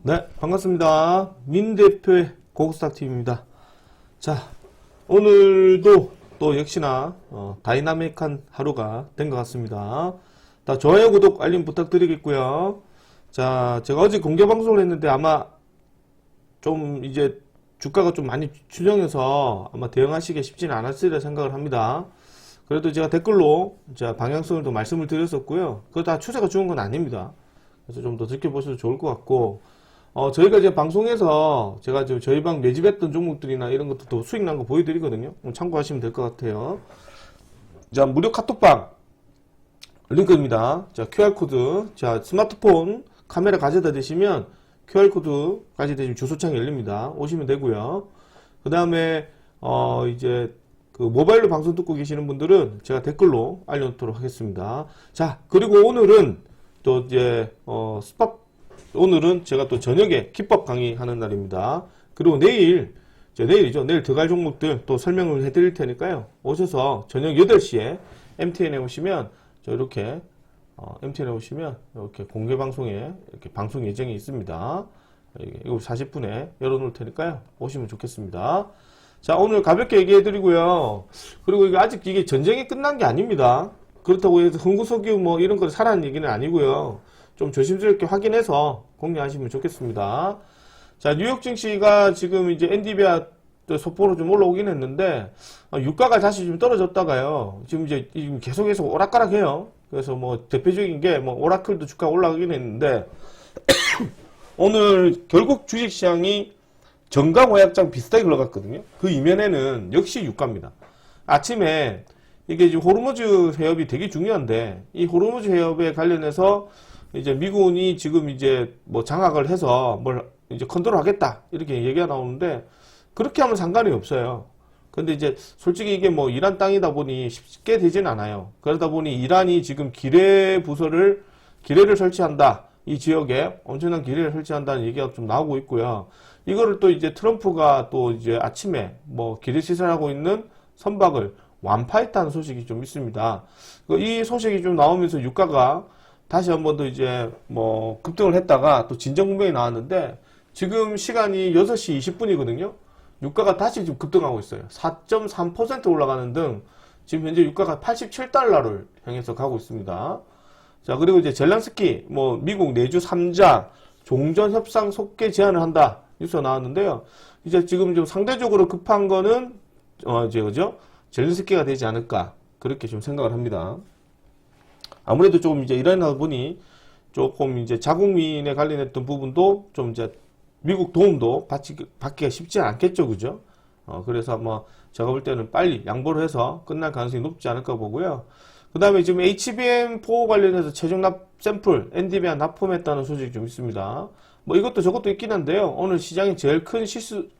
네, 반갑습니다. 민 대표의 고급스타TV입니다. 자, 오늘도 또 역시나 다이나믹한 하루가 된 것 같습니다. 다 좋아요, 구독, 알림 부탁드리겠고요. 자, 제가 어제 공개 방송을 했는데 아마 좀 이제 주가가 좀 많이 추정해서 아마 대응하시기 쉽지는 않았으리라 생각을 합니다. 그래도 제가 댓글로 방향성을 또 말씀을 드렸었고요. 그거 다 추세가 좋은 건 아닙니다. 그래서 좀 더 지켜보셔도 좋을 것 같고, 저희가 이제 방송에서 제가 저희 방 매집했던 종목들이나 이런 것도 수익 난 거 보여드리거든요. 참고하시면 될 것 같아요. 자, 무료 카톡방 링크입니다. 자, QR코드. 자, 스마트폰 카메라 가져다 대시면 QR코드 가져다 대시면 주소창이 열립니다. 오시면 되고요. 그 다음에, 이제, 그 모바일로 방송 듣고 계시는 분들은 제가 댓글로 알려놓도록 하겠습니다. 자, 그리고 오늘은 또 이제, 오늘은 제가 또 저녁에 기법 강의하는 날입니다. 그리고 내일이죠. 내일 들어갈 종목들 또 설명을 해드릴 테니까요. 오셔서 저녁 8시에 MTN에 오시면, MTN에 오시면, 이렇게 공개 방송에, 이렇게 방송 예정이 있습니다. 이거 40분에 열어놓을 테니까요. 오시면 좋겠습니다. 자, 오늘 가볍게 얘기해드리고요. 그리고 이게 아직 이게 전쟁이 끝난 게 아닙니다. 그렇다고 해서 흥구석유 뭐 이런 거 사라는 얘기는 아니고요. 좀 조심스럽게 확인해서 공략하시면 좋겠습니다. 자, 뉴욕 증시가 지금 이제 엔디비아 소포로 좀 올라오긴 했는데, 유가가 다시 좀 떨어졌다가요. 지금 이제 계속해서 오락가락해요. 그래서 뭐 대표적인 게 뭐 오라클도 주가 올라가긴 했는데, 오늘 결국 주식시장이 정강호약장 비슷하게 흘러갔거든요. 그 이면에는 역시 유가입니다. 아침에 이게 이제 호르무즈 해협이 되게 중요한데, 이 호르무즈 해협에 관련해서 이제 미군이 지금 이제 뭐 장악을 해서 뭘 이제 컨트롤 하겠다 이렇게 얘기가 나오는데, 그렇게 하면 상관이 없어요. 근데 이제 솔직히 이게 뭐 이란 땅이다 보니 쉽게 되진 않아요. 그러다 보니 이란이 지금 기뢰를 설치한다, 이 지역에 엄청난 기뢰를 설치한다는 얘기가 좀 나오고 있고요. 이거를 또 이제 트럼프가 또 이제 아침에 뭐 기뢰 시설하고 있는 선박을 완파했다는 소식이 좀 있습니다. 이 소식이 좀 나오면서 유가가 다시 한 번 더 이제 뭐 급등을 했다가 또 진정분명히 나왔는데, 지금 시간이 6시 20분이거든요. 유가가 다시 지금 급등하고 있어요. 4.3% 올라가는 등 지금 현재 유가가 87달러를 향해서 가고 있습니다. 자, 그리고 이제 젤란스키 뭐 미국 내주 3자 종전 협상 속개 제안을 한다 뉴스가 나왔는데요. 이제 지금 좀 상대적으로 급한 거는 그죠? 젤란스키가 되지 않을까 그렇게 좀 생각을 합니다. 아무래도 조금 이제 일어나다 보니 조금 이제 자국민에 관련했던 부분도 좀 이제 미국 도움도 받기가 쉽지 않겠죠, 그죠? 그래서 뭐 제가 볼 때는 빨리 양보를 해서 끝날 가능성이 높지 않을까 보고요. 그 다음에 지금 HBM4 관련해서 최종 샘플 엔디비아 납품했다는 소식이 좀 있습니다. 뭐 이것도 저것도 있긴 한데요. 오늘 시장의 제일 큰 이슈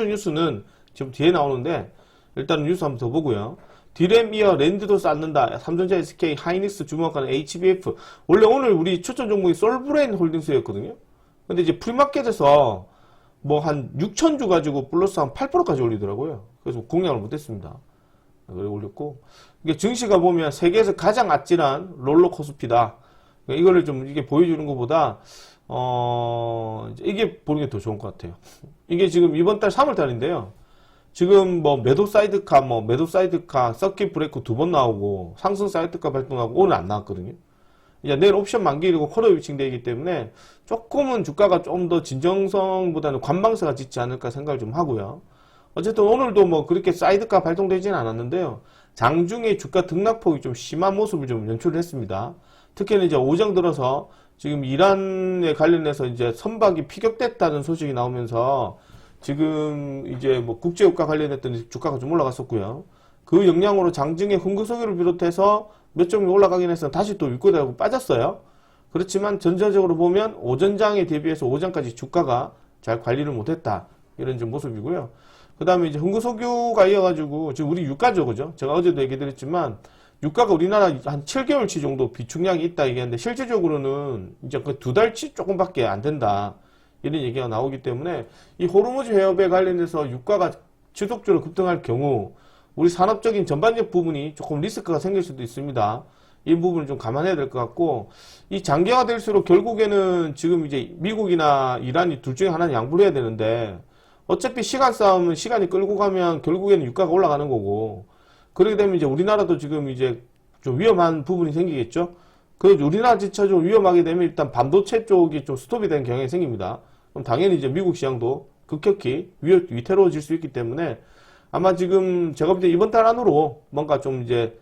뉴스는 지금 뒤에 나오는데, 일단 뉴스 한번 더 보고요. 디램 이어 랜드도 쌓는다. 삼성전자, SK, 하이닉스 주목하는 HBF. 원래 오늘 우리 추천 종목이 솔브레인 홀딩스였거든요. 근데 이제 프리마켓에서 뭐 한 6,000주 가지고 플러스 한 8%까지 올리더라고요. 그래서 공략을 못했습니다. 그래 올렸고, 이게 증시가 보면 세계에서 가장 아찔한 롤러코스피다. 그러니까 이거를 좀 이게 보여주는 것보다 이게 보는 게 더 좋은 것 같아요. 이게 지금 이번 달 3월 달인데요. 지금 뭐 매도 사이드카, 서킷 브레이크 2번 나오고, 상승 사이드카 발동하고, 오늘 안 나왔거든요. 이제 내일 옵션 만기이고 코너 위칭되어 있기 때문에 조금은 주가가 좀 더 진정성보다는 관망세가 짙지 않을까 생각을 좀 하고요. 어쨌든 오늘도 뭐 그렇게 사이드카 발동되지는 않았는데요. 장중에 주가 등락폭이 좀 심한 모습을 좀 연출을 했습니다. 특히는 이제 오전 들어서 지금 이란에 관련해서 이제 선박이 피격됐다는 소식이 나오면서 지금 이제 뭐 국제유가 관련했던 주가가 좀 올라갔었고요. 그 영향으로 장중에 흥구석유를 비롯해서 몇 종이 올라가긴 해서 다시 또 윗꼬리하고 빠졌어요. 그렇지만 전체적으로 보면 오전장에 대비해서 오전까지 주가가 잘 관리를 못했다, 이런 좀 모습이고요. 그 다음에 이제 흥구석유가 이어가지고 지금 우리 유가죠, 그죠? 제가 어제도 얘기 드렸지만 유가가 우리나라 한 7개월치 정도 비축량이 있다 얘기했는데, 실질적으로는 이제 그 2달치 조금밖에 안 된다, 이런 얘기가 나오기 때문에 이 호르무즈 해협에 관련해서 유가가 지속적으로 급등할 경우 우리 산업적인 전반적 부분이 조금 리스크가 생길 수도 있습니다. 이 부분을 좀 감안해야 될 것 같고, 이 장기화가 될수록 결국에는 지금 이제 미국이나 이란이 둘 중에 하나는 양보를 해야 되는데, 어차피 시간 싸움은 시간이 끌고 가면 결국에는 유가가 올라가는 거고, 그렇게 되면 이제 우리나라도 지금 이제 좀 위험한 부분이 생기겠죠? 그 우리나라 자체가 좀 위험하게 되면 일단 반도체 쪽이 좀 스톱이 되는 경향이 생깁니다. 그럼 당연히 이제 미국 시장도 급격히 위태로워질 수 있기 때문에 아마 지금 제가 볼 때 이번 달 안으로 뭔가 좀 이제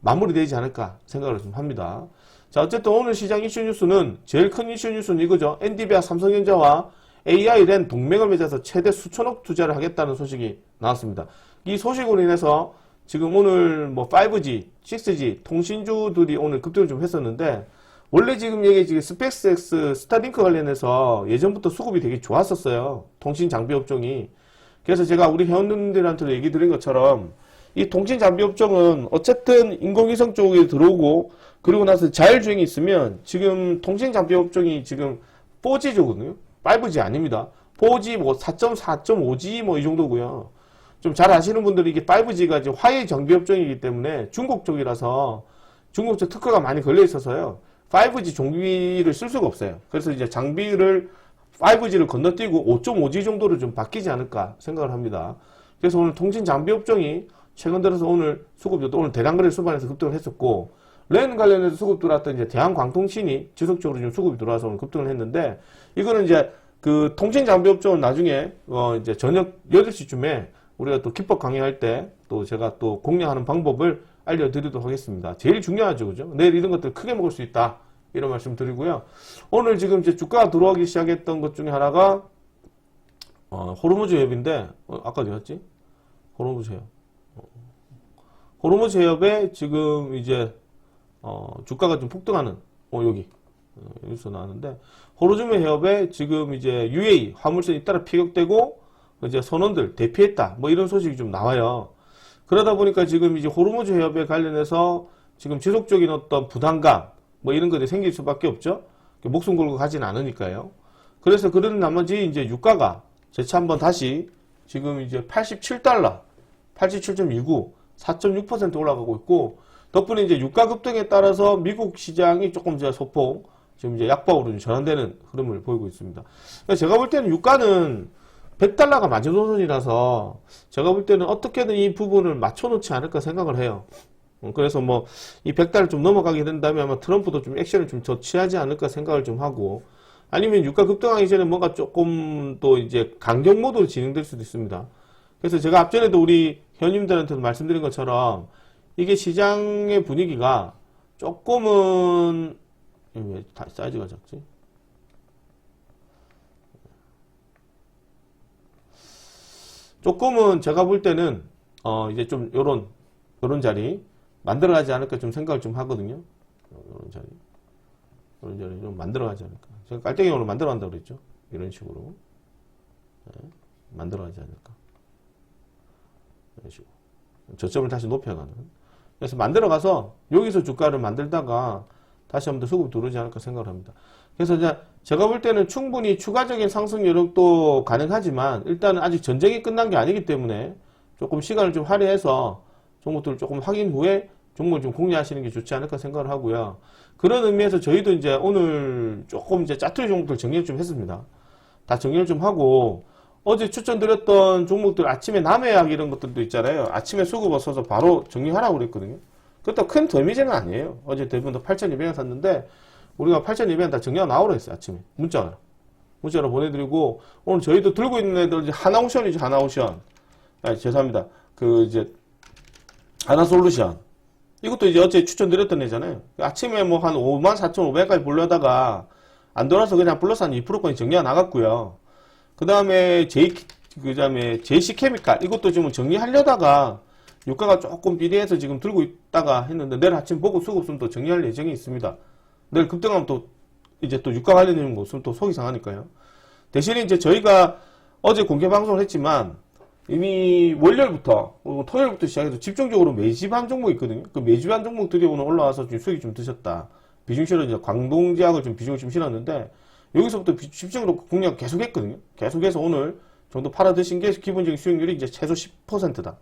마무리되지 않을까 생각을 좀 합니다. 자, 어쨌든 오늘 시장 이슈 뉴스는 제일 큰 이슈 뉴스는 이거죠. 엔비디아 삼성전자와 AI 랜 동맹을 맺어서 최대 수천억 투자를 하겠다는 소식이 나왔습니다. 이 소식으로 인해서 지금 오늘 뭐 5G, 6G 통신주들이 오늘 급등을 좀 했었는데, 원래 지금 이게 지금 스페이스X 스타링크 관련해서 예전부터 수급이 되게 좋았었어요. 통신 장비 업종이. 그래서 제가 우리 회원님들한테도 얘기 드린 것처럼 이 통신 장비 업종은 어쨌든 인공위성 쪽에 들어오고, 그리고 나서 자율주행이 있으면 지금 통신 장비 업종이 지금 4G조거든요. 5G 아닙니다. 4G 뭐 4.4.5G 뭐 이 정도고요. 좀 잘 아시는 분들이 이게 5G가 이제 화웨이 장비 업종이기 때문에 중국 쪽이라서 중국 쪽 특허가 많이 걸려 있어서요. 5G 종비를 쓸 수가 없어요. 그래서 이제 장비를 5G를 건너뛰고 5.5G 정도로 좀 바뀌지 않을까 생각을 합니다. 그래서 오늘 통신 장비 업종이 최근 들어서 오늘 수급도 오늘 대량거래 수반에서 급등을 했었고, 랜 관련해서 수급 들어왔던 이제 대한광통신이 지속적으로 좀 수급이 들어와서 오늘 급등을 했는데, 이거는 이제 그 통신 장비 업종은 나중에 이제 저녁 8시쯤에 우리가 또 기법 강의할 때 또 제가 또 공략하는 방법을 알려드리도록 하겠습니다. 제일 중요하죠, 그죠? 내일 이런 것들 크게 먹을 수 있다, 이런 말씀 드리고요. 오늘 지금 이제 주가가 들어오기 시작했던 것 중에 하나가 호르무즈 해협인데, 아까 어디였지? 호르무즈 해협. 호르무즈 해협에 지금 이제 주가가 좀 폭등하는 여기서 나왔는데, 호르무즈 해협에 지금 이제 UAE 화물선이 잇따라 피격되고 이제 선원들 대피했다, 뭐 이런 소식이 좀 나와요. 그러다 보니까 지금 이제 호르무즈 해협에 관련해서 지금 지속적인 어떤 부담감 뭐 이런 것들이 생길 수밖에 없죠. 목숨 걸고 가진 않으니까요. 그래서 그런 나머지 이제 유가가 재차 한번 다시 지금 이제 87달러, 87.29, 4.6% 올라가고 있고, 덕분에 이제 유가 급등에 따라서 미국 시장이 조금 이제 소폭 지금 이제 약박으로 전환되는 흐름을 보이고 있습니다. 제가 볼 때는 유가는 100달러가 마지노선이라서 제가 볼 때는 어떻게든 이 부분을 맞춰놓지 않을까 생각을 해요. 그래서 뭐 이 100달러 좀 넘어가게 된다면 아마 트럼프도 좀 액션을 좀 더 취하지 않을까 생각을 좀 하고, 아니면 유가 급등하기 전에 뭔가 조금 또 이제 강경 모드로 진행될 수도 있습니다. 그래서 제가 앞전에도 우리 회원님들한테도 말씀드린 것처럼 이게 시장의 분위기가 조금은, 왜 사이즈가 작지? 조금은 제가 볼 때는 이제 좀 요런 자리 만들어가지 않을까 좀 생각을 좀 하거든요. 요런 자리 좀 만들어가지 않을까. 제가 깔때기용으로 만들어간다고 그랬죠. 이런 식으로 만들어가지 않을까. 이런 식으로 저점을 다시 높여가는. 그래서 만들어가서 여기서 주가를 만들다가 다시 한번 더 수급이 들어오지 않을까 생각을 합니다. 그래서 이제 제가 볼 때는 충분히 추가적인 상승 여력도 가능하지만, 일단은 아직 전쟁이 끝난 게 아니기 때문에 조금 시간을 좀 할애해서 종목들을 조금 확인 후에 종목을 좀 공략하시는 게 좋지 않을까 생각을 하고요. 그런 의미에서 저희도 이제 오늘 조금 이제 짜투리 종목들 정리를 좀 했습니다. 다 정리를 좀 하고, 어제 추천드렸던 종목들 아침에 남해약 이런 것들도 있잖아요. 아침에 수급 없어서 바로 정리하라고 그랬거든요. 그것도 큰 데미지는 아니에요. 어제 대부분 다 8,200원 샀는데 우리가 8,200원 다 정리하고 나오라 했어요. 아침에 문자로 보내드리고, 오늘 저희도 들고 있는 애들 이제 하나오션이죠. 하나오션. 죄송합니다. 그 이제 하나솔루션, 이것도 이제 어제 추천드렸던 애잖아요. 아침에 뭐 한 54,500원까지 보려다가 안 돌아서 그냥 플러스 한 2%까지 정리가 나갔고요. 그 다음에 JC케미칼, 이것도 지금 정리하려다가 유가가 조금 비례해서 지금 들고 있다가 했는데, 내일 아침 보고 수급 없으면 또 정리할 예정이 있습니다. 내일 급등하면 또 이제 또 유가 관련된 거 없으면 또 속이 상하니까요. 대신에 이제 저희가 어제 공개 방송을 했지만 이미 월요일부터 토요일부터 시작해서 집중적으로 매집한 종목이 있거든요. 그 매집한 종목들이 오늘 올라와서 좀 수익이 좀 드셨다. 비중 실어 이제 광동제약을 좀 비중을 좀 실었는데, 여기서부터 집중적으로 공략 계속 했거든요. 계속해서 오늘 정도 팔아 드신 게 기본적인 수익률이 이제 최소 10%다.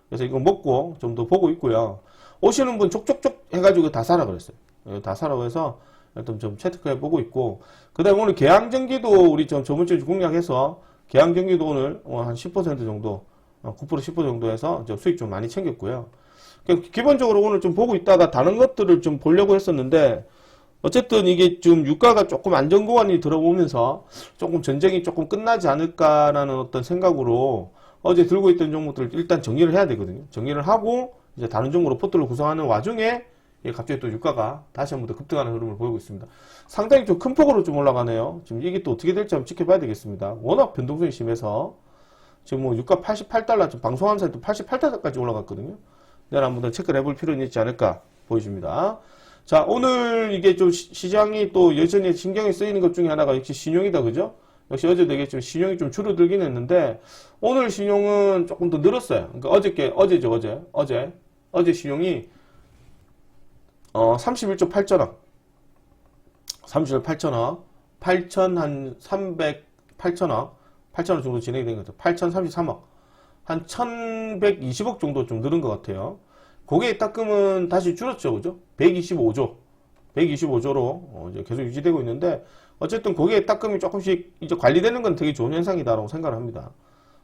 그래서 이거 먹고 좀 더 보고 있고요. 오시는 분 족족족 해가지고 다 사라 그랬어요. 다 사라고 해서 일단 좀 체크해 보고 있고, 그 다음에 오늘 개항전기도 우리 좀 저번 주에 공략해서 개항전기도 오늘 한 10% 정도, 9% 10% 정도 해서 수익 좀 많이 챙겼고요. 기본적으로 오늘 좀 보고 있다가 다른 것들을 좀 보려고 했었는데, 어쨌든 이게 좀 유가가 조금 안정구간이 들어오면서 조금 전쟁이 조금 끝나지 않을까라는 어떤 생각으로 어제 들고 있던 종목들을 일단 정리를 해야 되거든요. 정리를 하고 이제 다른 종목으로 포트를 구성하는 와중에 갑자기 또 유가가 다시 한번 더 급등하는 흐름을 보이고 있습니다. 상당히 좀 큰 폭으로 좀 올라가네요. 지금 이게 또 어떻게 될지 한번 지켜봐야 되겠습니다. 워낙 변동성이 심해서 지금 뭐 유가 88달러, 좀 방송한 사이도 88달러까지 올라갔거든요. 내일 한번 더 체크를 해볼 필요는 있지 않을까 보여집니다. 자, 오늘 이게 좀 시장이 또 여전히 신경이 쓰이는 것 중에 하나가 역시 신용이다, 그죠? 역시 어제도 얘기했지만 신용이 좀 줄어들긴 했는데, 오늘 신용은 조금 더 늘었어요. 그러니까 어제 신용이 31조 8천억. 31조 8천억. 8천억 정도 진행이 된 것 같아요. 8,033억. 한 1,120억 정도 좀 늘은 것 같아요. 고객 입탁금은 다시 줄었죠, 그죠? 125조로 이제 계속 유지되고 있는데, 어쨌든 고객 입탁금이 조금씩 이제 관리되는 건 되게 좋은 현상이다라고 생각을 합니다.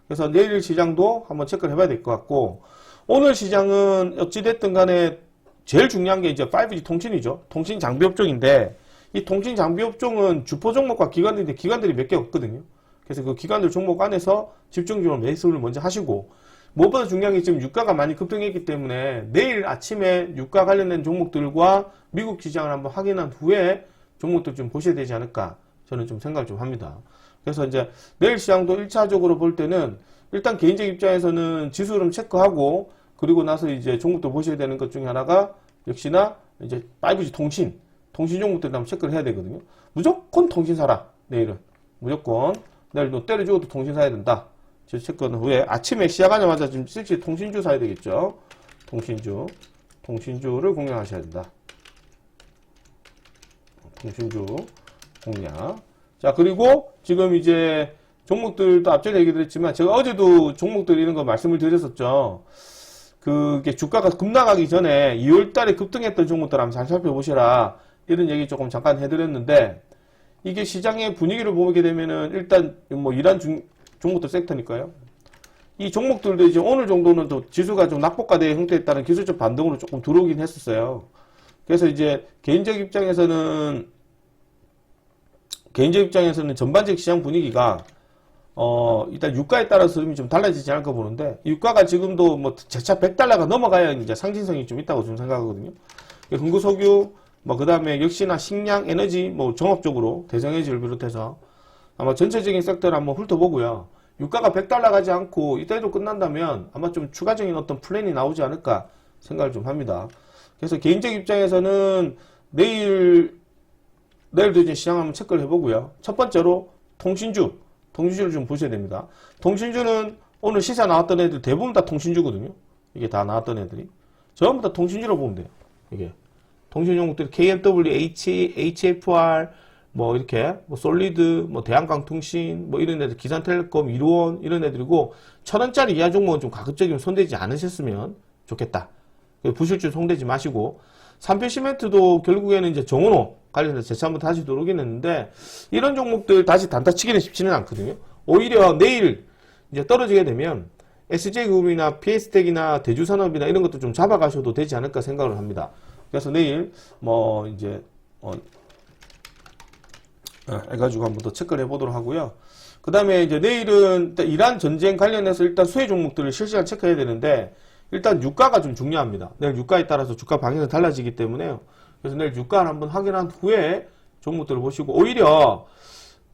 그래서 내일 시장도 한번 체크를 해봐야 될 것 같고, 오늘 시장은 어찌됐든 간에 제일 중요한 게 이제 5G 통신이죠. 통신 장비 업종인데, 이 통신 장비 업종은 주포 종목과 기관들인데 기관들이 몇 개 없거든요. 그래서 그 기관들 종목 안에서 집중적으로 매수를 먼저 하시고, 무엇보다 중요한 게 지금 유가가 많이 급등했기 때문에 내일 아침에 유가 관련된 종목들과 미국 시장을 한번 확인한 후에 종목들 좀 보셔야 되지 않을까 저는 좀 생각을 좀 합니다. 그래서 이제 내일 시장도 1차적으로 볼 때는 일단 개인적 입장에서는 지수 흐름 체크하고, 그리고 나서 이제 종목들 보셔야 되는 것 중에 하나가 역시나 이제 5G 통신 종목들 한번 체크를 해야 되거든요. 무조건 통신 사라. 내일은 무조건 내일 너 때려주고도 통신 사야 된다. 체크한 후에 아침에 시작하자마자 지금 실제 통신주 사야 되겠죠. 통신주를 공략하셔야 된다. 통신주 공략. 자, 그리고 지금 이제 종목들도 앞전에 얘기 드렸지만 제가 어제도 종목들 이런 거 말씀을 드렸었죠. 그게 주가가 급락하기 전에 2월 달에 급등했던 종목들 한번 잘 살펴보시라. 이런 얘기 조금 잠깐 해드렸는데, 이게 시장의 분위기를 보게 되면은 일단 뭐 이란 종목들 섹터니까요. 이 종목들도 이제 오늘 정도는 또 지수가 좀 낙폭과대의 형태에 따른 기술적 반등으로 조금 들어오긴 했었어요. 그래서 이제 개인적 입장에서는 전반적 시장 분위기가 일단 유가에 따라서 흐름이 좀 달라지지 않을까 보는데, 유가가 지금도 뭐 재차 100달러가 넘어가야 이제 상징성이 좀 있다고 좀 생각하거든요. 금구석유, 뭐 그 다음에 역시나 식량, 에너지, 뭐 종합적으로 대성에너지를 비롯해서 아마 전체적인 섹터를 한번 훑어보고요. 유가가 100달러 가지 않고 이때도 끝난다면 아마 좀 추가적인 어떤 플랜이 나오지 않을까 생각을 좀 합니다. 그래서 개인적 입장에서는 내일도 이제 시장 한번 체크를 해보고요. 첫 번째로 통신주를 좀 보셔야 됩니다. 통신주는 오늘 시사 나왔던 애들 대부분 다 통신주거든요. 이게 다 나왔던 애들이 전부 다 통신주로 보면 돼요. 이게 통신 종목들이 KMW, HFR, 뭐 이렇게 뭐 솔리드, 뭐 대한강통신, 뭐 이런 애들, 기산텔레콤, 이루원 이런 애들이고, 1,000원짜리 이하 종목은 좀 가급적이면 손대지 않으셨으면 좋겠다. 부실주 손대지 마시고, 삼표시멘트도 결국에는 이제 정은호 관련해서 재차 한번 다시 들어오긴 했는데, 이런 종목들 다시 단타치기는 쉽지는 않거든요. 오히려 내일 이제 떨어지게 되면 SJ그룹이나 PS텍이나 대주산업이나 이런 것도 좀 잡아가셔도 되지 않을까 생각을 합니다. 그래서 내일 뭐 이제 해가지고 한번 더 체크를 해보도록 하고요. 그 다음에 이제 내일은 이란 전쟁 관련해서 일단 수혜 종목들을 실시간 체크해야 되는데, 일단 유가가 좀 중요합니다. 내일 유가에 따라서 주가 방향이 달라지기 때문에요. 그래서 내일 유가를 한번 확인한 후에 종목들을 보시고, 오히려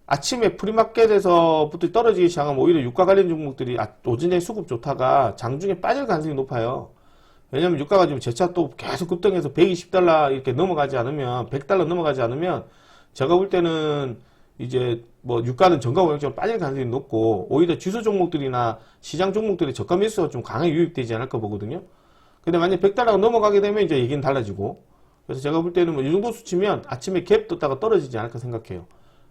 아침에 프리마켓에서부터 떨어지기 시작하면 오히려 유가 관련 종목들이 오전에 수급 좋다가 장중에 빠질 가능성이 높아요. 왜냐면 유가가 지금 재차 또 계속 급등해서 120달러 이렇게 넘어가지 않으면, 100달러 넘어가지 않으면, 제가 볼 때는 이제 뭐 유가는 정가 원칙적으로 빠질 가능성이 높고, 오히려 지수 종목들이나 시장 종목들이 저가 매수가 좀 강하게 유입되지 않을까 보거든요. 근데 만약 100달러가 넘어가게 되면 이제 얘기는 달라지고, 그래서 제가 볼 때는 뭐 이 정도 수치면 아침에 갭 떴다가 떨어지지 않을까 생각해요.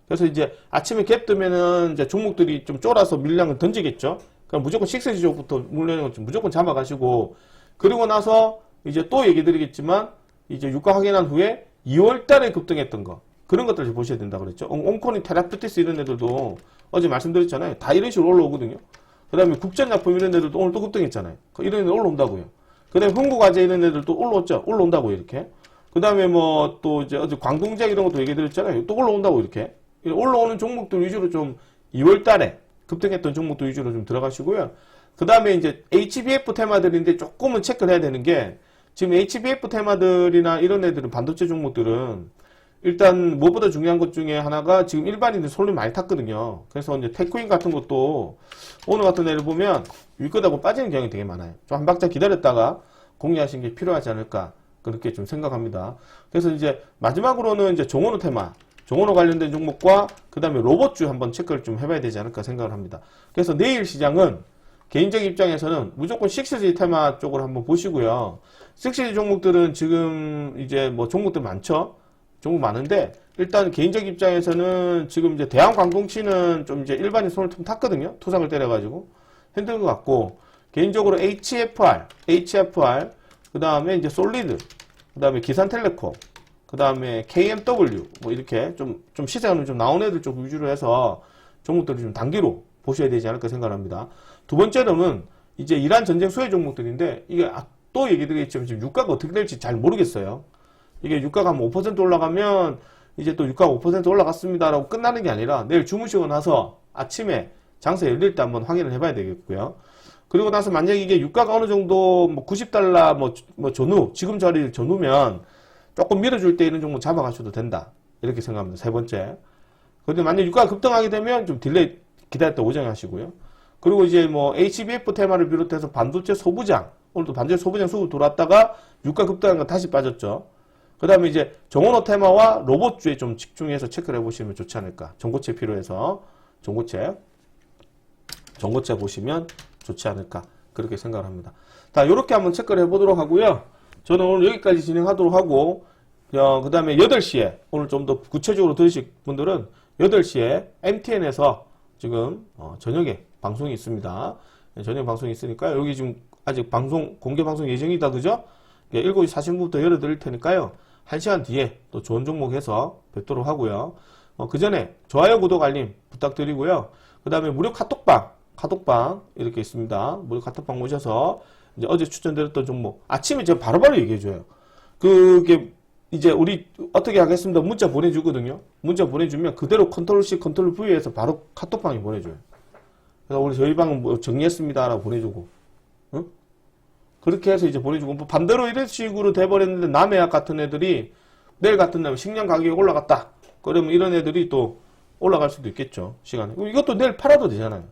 그래서 이제 아침에 갭 뜨면은 이제 종목들이 좀 쫄아서 물량을 던지겠죠. 그럼 무조건 식세지족부터 물량을 좀 무조건 잡아가시고, 그리고 나서 이제 또 얘기 드리겠지만, 이제 유가 확인한 후에 2월 달에 급등했던 거. 그런 것들을 보셔야 된다 그랬죠. 옹코니, 테라퓨티스 이런 애들도 어제 말씀드렸잖아요. 다 이런 식으로 올라오거든요. 그 다음에 국전약품 이런 애들도 오늘 또 급등했잖아요. 이런 애들 올라온다고요. 그 다음에 흥국화재 이런 애들도 올라왔죠. 올라온다고요, 이렇게. 그 다음에 뭐 또 이제 어제 광동제약 이런 것도 얘기 드렸잖아요. 또 올라온다고 이렇게. 올라오는 종목들 위주로 좀 2월 달에 급등했던 종목들 위주로 좀 들어가시고요. 그 다음에 이제 HBF 테마들인데 조금은 체크를 해야 되는 게 지금 HBF 테마들이나 이런 애들은 반도체 종목들은 일단 무엇보다 중요한 것 중에 하나가 지금 일반인들 손을 많이 탔거든요. 그래서 이제 테크인 같은 것도 오늘 같은 애를 보면 윗거다고 빠지는 경향이 되게 많아요. 좀 한 박자 기다렸다가 공략하시는 게 필요하지 않을까 그렇게 좀 생각합니다. 그래서 이제 마지막으로는 이제 종원호 테마, 종원호 관련된 종목과 그 다음에 로봇주 한번 체크를 좀 해봐야 되지 않을까 생각을 합니다. 그래서 내일 시장은 개인적인 입장에서는 무조건 6G 테마 쪽으로 한번 보시고요. 6G 종목들은 지금 이제 뭐 종목들 많죠? 종목 많은데, 일단 개인적 입장에서는 지금 이제 대한광동치는 좀 이제 일반인 손을 좀 탔거든요? 투상을 때려가지고. 힘든 것 같고, 개인적으로 HFR, 그 다음에 이제 솔리드, 그 다음에 기산텔레콤, 그 다음에 KMW, 뭐 이렇게 좀 시세가 좀 나온 애들 쪽 위주로 해서 종목들을 좀 단기로 보셔야 되지 않을까 생각합니다. 두 번째로는 이제 이란 전쟁 수혜 종목들인데, 이게 또 얘기 드리겠지만 지금 유가가 어떻게 될지 잘 모르겠어요. 이게 유가가 한 5% 올라가면 이제 또 유가가 5% 올라갔습니다라고 끝나는 게 아니라 내일 주무시고 나서 아침에 장사 열릴 때 한번 확인을 해봐야 되겠고요. 그리고 나서 만약에 이게 유가가 어느 정도 뭐 90달러 뭐 전후, 지금 자리 전후면 조금 밀어줄 때 이런 종목 잡아가셔도 된다. 이렇게 생각합니다. 세 번째. 그런데 만약 유가가 급등하게 되면 좀 딜레이 기다렸다 오정하시고요. 그리고 이제 뭐 HBF 테마를 비롯해서 반도체 소부장, 오늘도 반도체 소부장 수급 돌았다가 유가 급등한 거 다시 빠졌죠. 그 다음에 이제 정원호 테마와 로봇주에 좀 집중해서 체크를 해보시면 좋지 않을까. 전고체 필요해서 전고체 보시면 좋지 않을까. 그렇게 생각을 합니다. 자, 요렇게 한번 체크를 해보도록 하고요. 저는 오늘 여기까지 진행하도록 하고, 그 다음에 8시에, 오늘 좀 더 구체적으로 들으실 분들은 8시에 MTN에서 지금, 저녁에 방송이 있습니다. 저녁 방송이 있으니까요. 여기 지금 아직 공개 방송 예정이다, 그죠? 7시 40분부터 열어드릴 테니까요. 1시간 뒤에 또 좋은 종목 해서 뵙도록 하고요. 그 전에 좋아요, 구독, 알림 부탁드리고요. 그 다음에 무료 카톡방 이렇게 있습니다. 무료 카톡방 오셔서 이제 어제 추천드렸던 종목 아침에 제가 바로바로 얘기해줘요. 그게 이제 우리 어떻게 하겠습니다. 문자 보내주거든요. 문자 보내주면 그대로 컨트롤 C, 컨트롤 V에서 바로 카톡방에 보내줘요. 그래서 우리 저희 방은 뭐 정리했습니다라고 보내주고, 응? 그렇게 해서 이제 보내주고, 뭐 반대로 이런 식으로 돼버렸는데 남해약 같은 애들이 내일 같은 날 식량 가격이 올라갔다. 그러면 이런 애들이 또 올라갈 수도 있겠죠. 시간에. 이것도 내일 팔아도 되잖아요.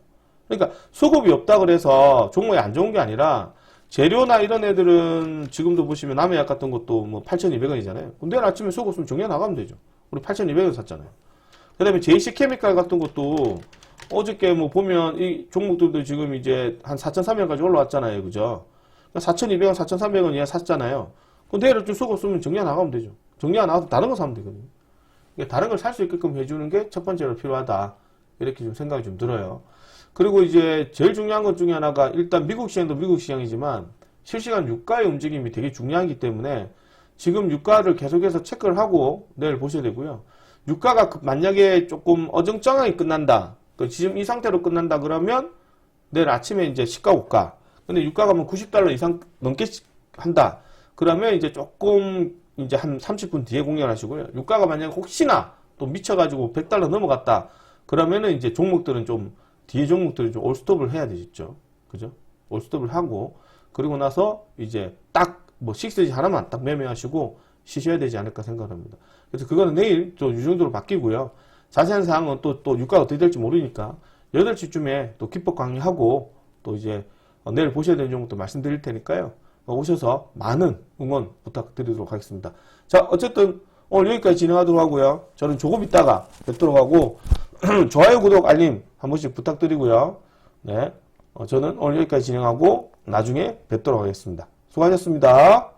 그러니까 수급이 없다 그래서 종목이 안 좋은 게 아니라 재료나 이런 애들은 지금도 보시면 남해약 같은 것도 뭐 8,200원이잖아요. 내일 아침에 수급 없으면 정리해 나가면 되죠. 우리 8,200원 샀잖아요. 그 다음에 JC케미칼 같은 것도 어저께 뭐 보면 이 종목들도 지금 이제 한 4,300원까지 올라왔잖아요. 그죠? 4,200원, 4,300원 이하 샀잖아요. 그럼 내일은 좀 수급 없으면 정리해 나가면 되죠. 정리해 나가서 다른 거 사면 되거든요. 그러니까 다른 걸 살 수 있게끔 해주는 게 첫 번째로 필요하다. 이렇게 좀 생각이 좀 들어요. 그리고 이제 제일 중요한 것 중에 하나가 일단 미국 시장도 미국 시장이지만 실시간 유가의 움직임이 되게 중요하기 때문에 지금 유가를 계속해서 체크를 하고 내일 보셔야 되고요. 유가가 만약에 조금 어정쩡하게 끝난다. 지금 이 상태로 끝난다 그러면 내일 아침에 이제 시가 고가. 근데 유가가 뭐 90달러 이상 넘게 한다. 그러면 이제 조금 이제 한 30분 뒤에 공략을 하시고요. 유가가 만약에 혹시나 또 미쳐가지고 100달러 넘어갔다. 그러면은 이제 종목들은 좀 뒤에 종목들은 좀 올스톱을 해야 되겠죠. 그죠? 올스톱을 하고 그리고 나서 이제 딱 뭐 6G 하나만 딱 매매하시고 쉬셔야 되지 않을까 생각합니다. 그래서 그거는 내일 또 이 정도로 바뀌고요. 자세한 사항은 또 유가가 어떻게 될지 모르니까 8시쯤에 또 기법 강의하고 또 이제 내일 보셔야 되는 종목도 말씀드릴 테니까요. 오셔서 많은 응원 부탁드리도록 하겠습니다. 자, 어쨌든 오늘 여기까지 진행하도록 하고요. 저는 조금 있다가 뵙도록 하고 좋아요, 구독, 알림 한 번씩 부탁드리고요. 네, 저는 오늘 여기까지 진행하고 나중에 뵙도록 하겠습니다. 수고하셨습니다.